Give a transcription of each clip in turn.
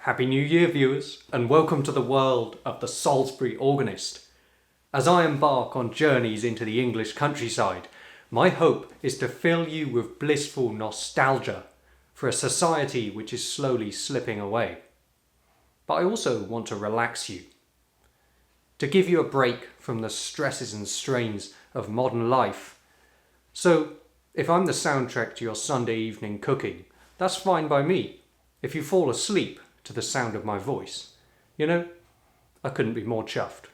Happy New Year, viewers, and welcome to the world of the Salisbury Organist. As I embark on journeys into the English countryside, my hope is to fill you with blissful nostalgia for a society which is slowly slipping away. But I also want to relax you, to give you a break from the stresses and strains of modern life. So, if I'm the soundtrack to your Sunday evening cooking, that's fine by me. If you fall asleep to the sound of my voice, I couldn't be more chuffed.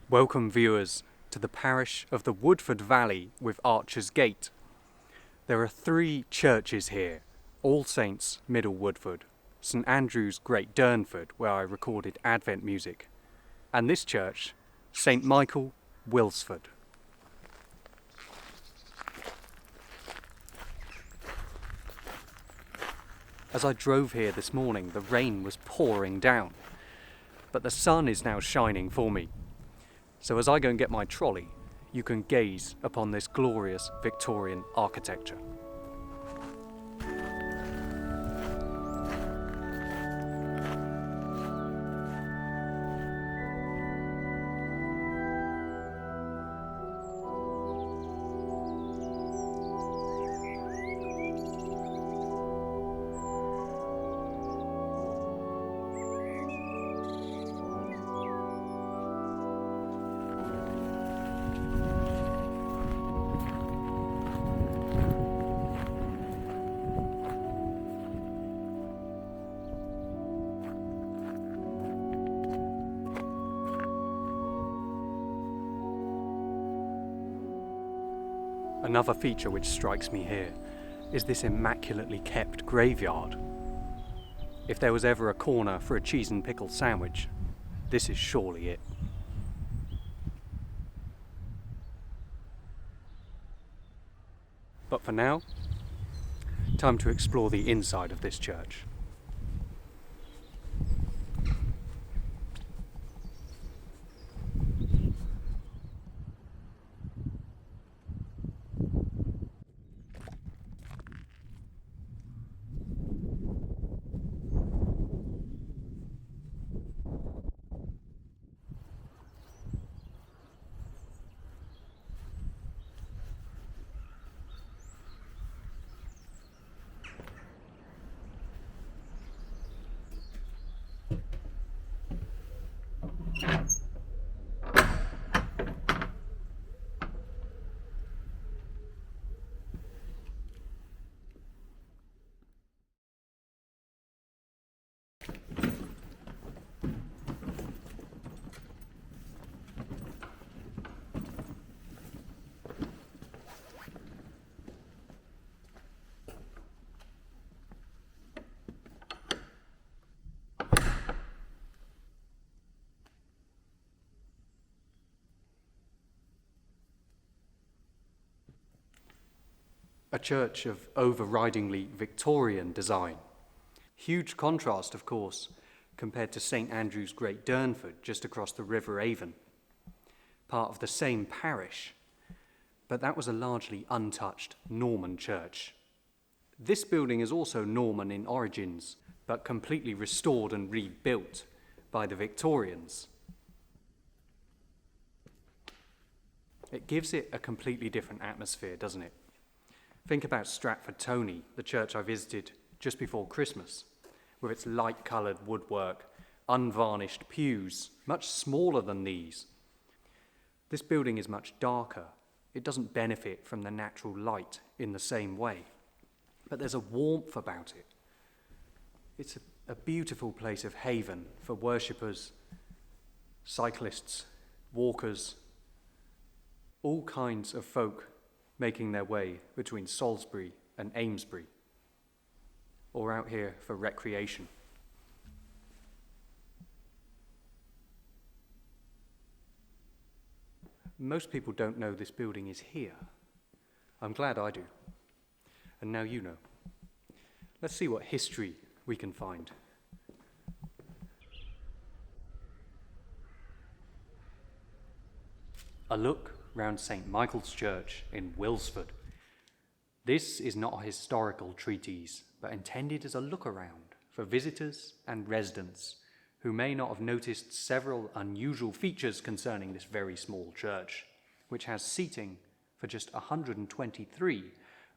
Welcome, viewers, to the parish of the Woodford Valley with Archer's Gate. There are 3 churches here: All Saints, Middle Woodford; St Andrew's, Great Durnford, where I recorded Advent music; and this church, St Michael, Wilsford. As I drove here this morning, the rain was pouring down, but the sun is now shining for me. So as I go and get my trolley, you can gaze upon this glorious Victorian architecture. Another feature which strikes me here is this immaculately kept graveyard. If there was ever a corner for a cheese and pickle sandwich, this is surely it. But for now, time to explore the inside of this church. A church of overridingly Victorian design. Huge contrast, of course, compared to St Andrew's Great Durnford just across the River Avon, part of the same parish, but that was a largely untouched Norman church. This building is also Norman in origins, but completely restored and rebuilt by the Victorians. It gives it a completely different atmosphere, doesn't it? Think about Stratford Tony, the church I visited just before Christmas, with its light-coloured woodwork, unvarnished pews, much smaller than these. This building is much darker. It doesn't benefit from the natural light in the same way, but there's a warmth about it. It's a beautiful place of haven for worshippers, cyclists, walkers, all kinds of folk making their way between Salisbury and Amesbury, or out here for recreation. Most people don't know this building is here. I'm glad I do. And now you know. Let's see what history we can find. A look round St Michael's Church in Wilsford. This is not a historical treatise, but intended as a look-around for visitors and residents who may not have noticed several unusual features concerning this very small church, which has seating for just 123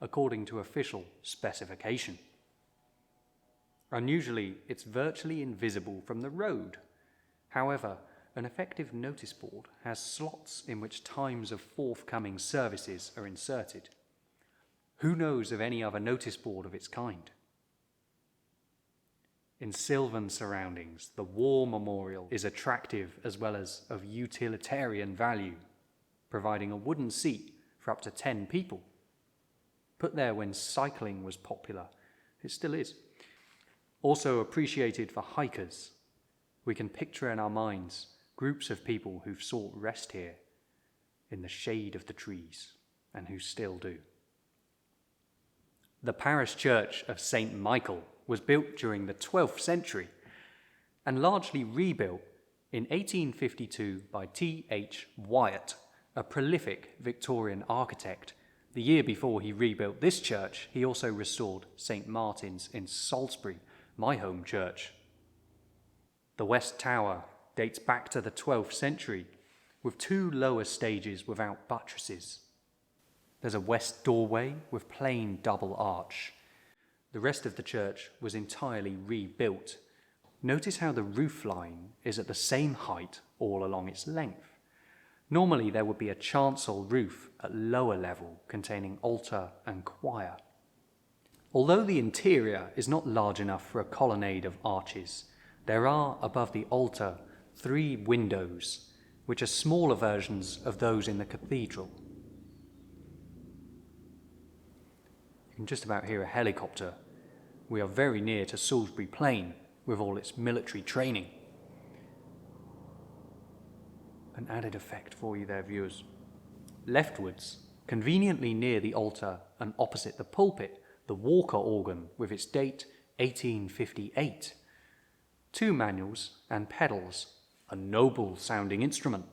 according to official specification. Unusually, it's virtually invisible from the road. However, an effective notice board has slots in which times of forthcoming services are inserted. Who knows of any other notice board of its kind? In sylvan surroundings, the War Memorial is attractive as well as of utilitarian value, providing a wooden seat for up to 10 people. Put there when cycling was popular, it still is. Also appreciated for hikers. We can picture in our minds groups of people who've sought rest here in the shade of the trees, and who still do. The parish church of St Michael was built during the 12th century and largely rebuilt in 1852 by T.H. Wyatt, a prolific Victorian architect. The year before he rebuilt this church, he also restored St Martin's in Salisbury, my home church. The West Tower dates back to the 12th century, with 2 lower stages without buttresses. There's a west doorway with plain double arch. The rest of the church was entirely rebuilt. Notice how the roof line is at the same height all along its length. Normally there would be a chancel roof at lower level containing altar and choir. Although the interior is not large enough for a colonnade of arches, there are above the altar 3 windows, which are smaller versions of those in the cathedral. You can just about hear a helicopter. We are very near to Salisbury Plain with all its military training. An added effect for you there, viewers. Leftwards, conveniently near the altar and opposite the pulpit, the Walker organ with its date 1858. 2 manuals and pedals, a noble sounding instrument.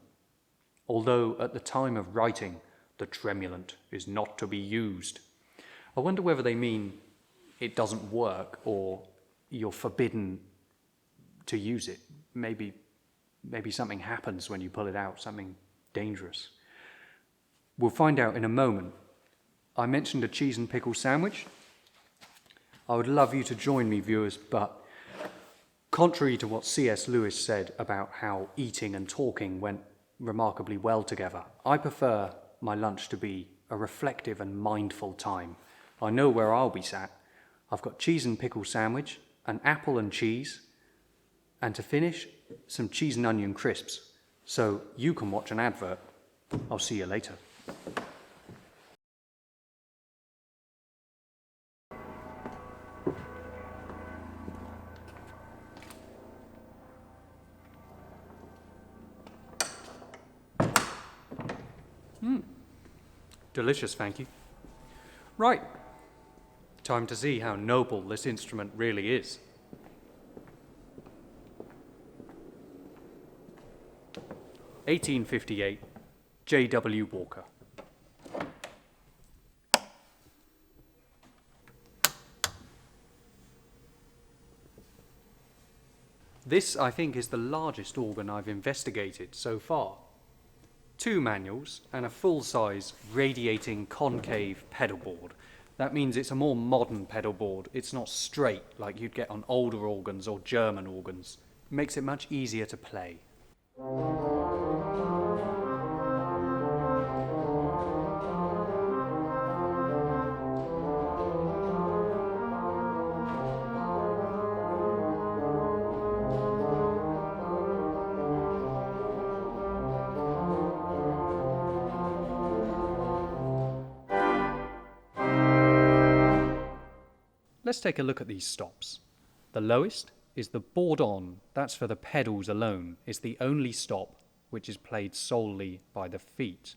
Although at the time of writing, the tremulant is not to be used. I wonder whether they mean it doesn't work or you're forbidden to use it. Maybe something happens when you pull it out, something dangerous. We'll find out in a moment. I mentioned a cheese and pickle sandwich. I would love you to join me, viewers, but contrary to what C.S. Lewis said about how eating and talking went remarkably well together, I prefer my lunch to be a reflective and mindful time. I know where I'll be sat. I've got cheese and pickle sandwich, an apple and cheese, and to finish, some cheese and onion crisps. So you can watch an advert. I'll see you later. Delicious, thank you. Right, time to see how noble this instrument really is. 1858, J.W. Walker. This, I think, is the largest organ I've investigated so far. 2 manuals and a full-size radiating concave pedal board. That means it's a more modern pedal board. It's not straight like you'd get on older organs or German organs. It makes it much easier to play. Let's take a look at these stops. The lowest is the board on, that's for the pedals alone. It's the only stop which is played solely by the feet.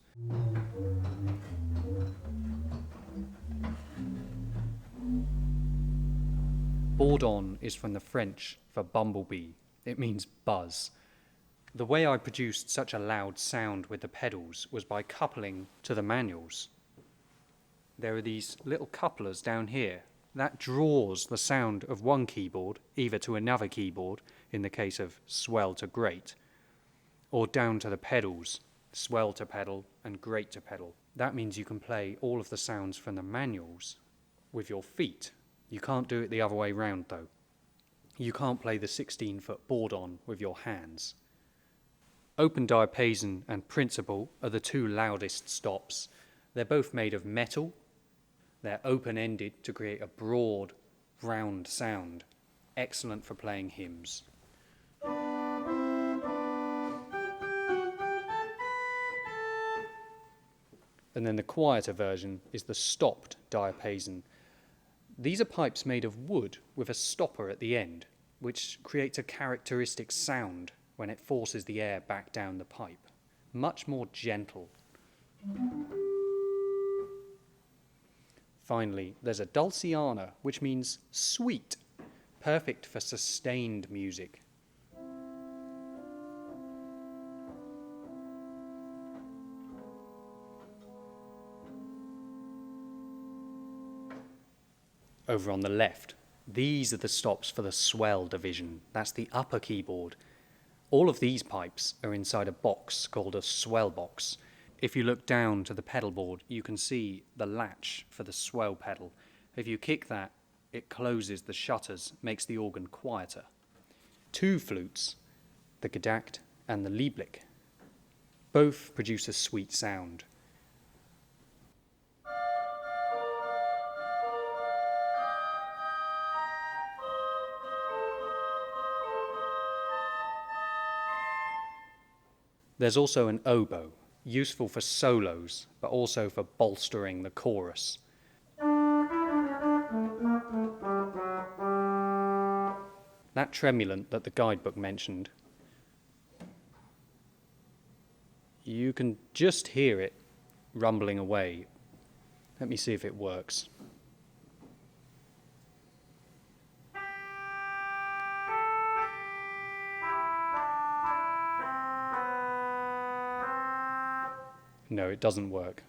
Board on is from the French for bumblebee. It means buzz. The way I produced such a loud sound with the pedals was by coupling to the manuals. There are these little couplers down here. That draws the sound of one keyboard, either to another keyboard, in the case of swell to great, or down to the pedals, swell to pedal and great to pedal. That means you can play all of the sounds from the manuals with your feet. You can't do it the other way round though. You can't play the 16-foot board on with your hands. Open diapason and principal are the 2 loudest stops. They're both made of metal. They're open-ended to create a broad, round sound, excellent for playing hymns. And then the quieter version is the stopped diapason. These are pipes made of wood with a stopper at the end, which creates a characteristic sound when it forces the air back down the pipe. Much more gentle. Finally, there's a dulciana, which means sweet, perfect for sustained music. Over on the left, these are the stops for the swell division. That's the upper keyboard. All of these pipes are inside a box called a swell box. If you look down to the pedal board, you can see the latch for the swell pedal. If you kick that, it closes the shutters, makes the organ quieter. 2 flutes, the Gedackt and the Lieblich. Both produce a sweet sound. There's also an oboe, useful for solos, but also for bolstering the chorus. That tremulant that the guidebook mentioned, you can just hear it rumbling away. Let me see if it works. No, it doesn't work.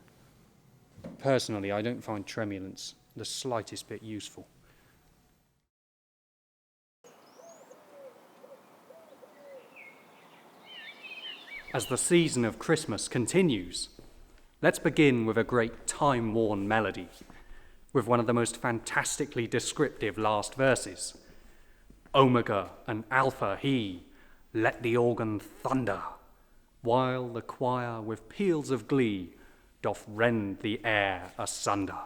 Personally, I don't find tremulants the slightest bit useful. As the season of Christmas continues, let's begin with a great time-worn melody, with one of the most fantastically descriptive last verses. Omega and Alpha he, let the organ thunder, while the choir with peals of glee doth rend the air asunder.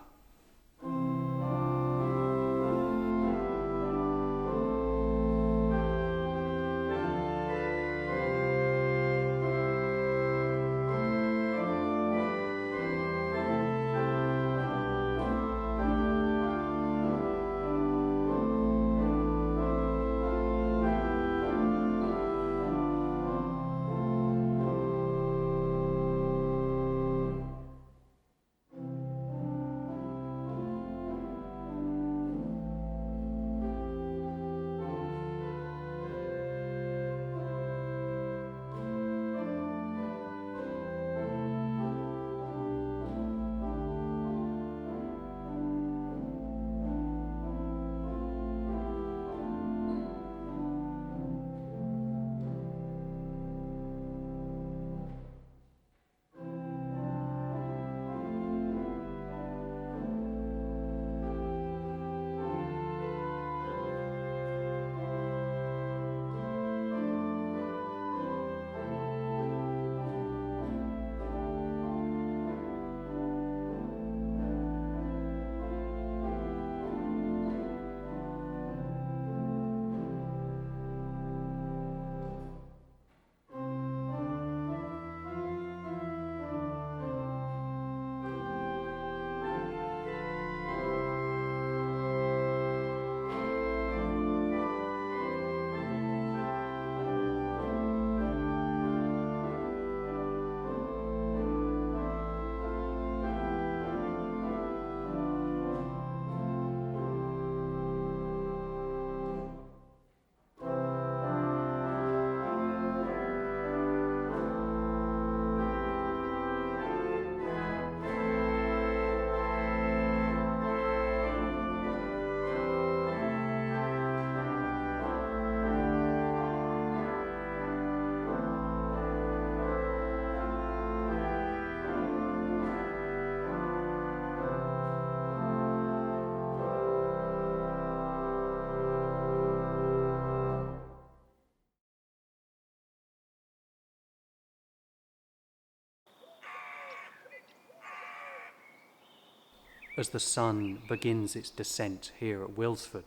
as the sun begins its descent here at Wilsford,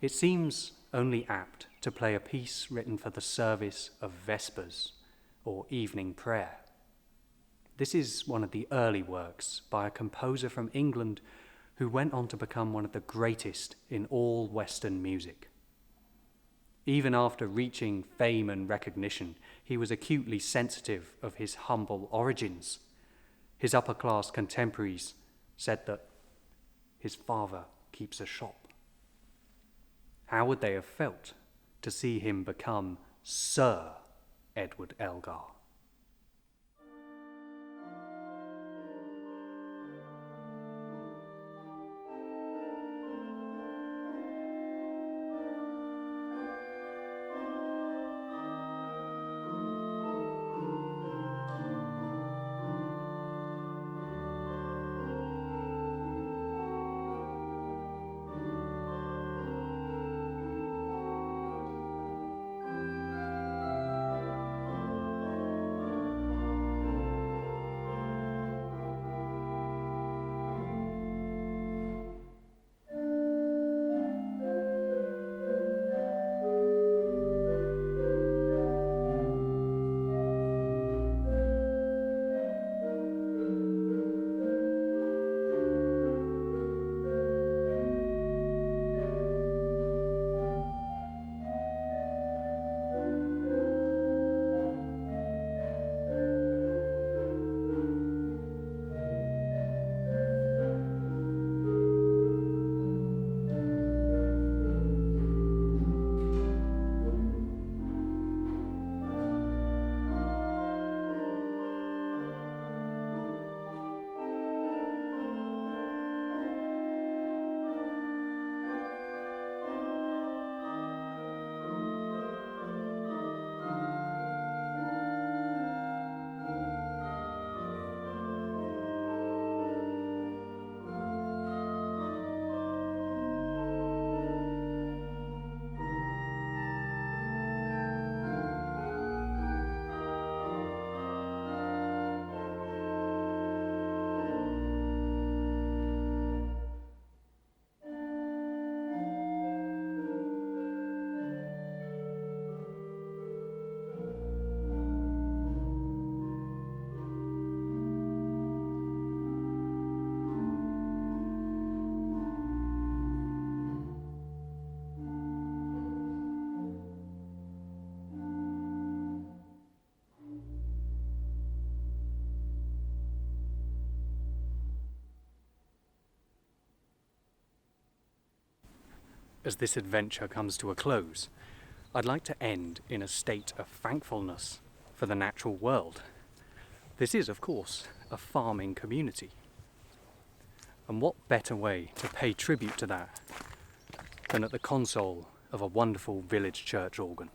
it seems only apt to play a piece written for the service of Vespers, or evening prayer. This is one of the early works by a composer from England who went on to become one of the greatest in all Western music. Even after reaching fame and recognition, he was acutely sensitive of his humble origins. His upper-class contemporaries said that his father keeps a shop. How would they have felt to see him become Sir Edward Elgar? As this adventure comes to a close, I'd like to end in a state of thankfulness for the natural world. This is, of course, a farming community. And what better way to pay tribute to that than at the console of a wonderful village church organ?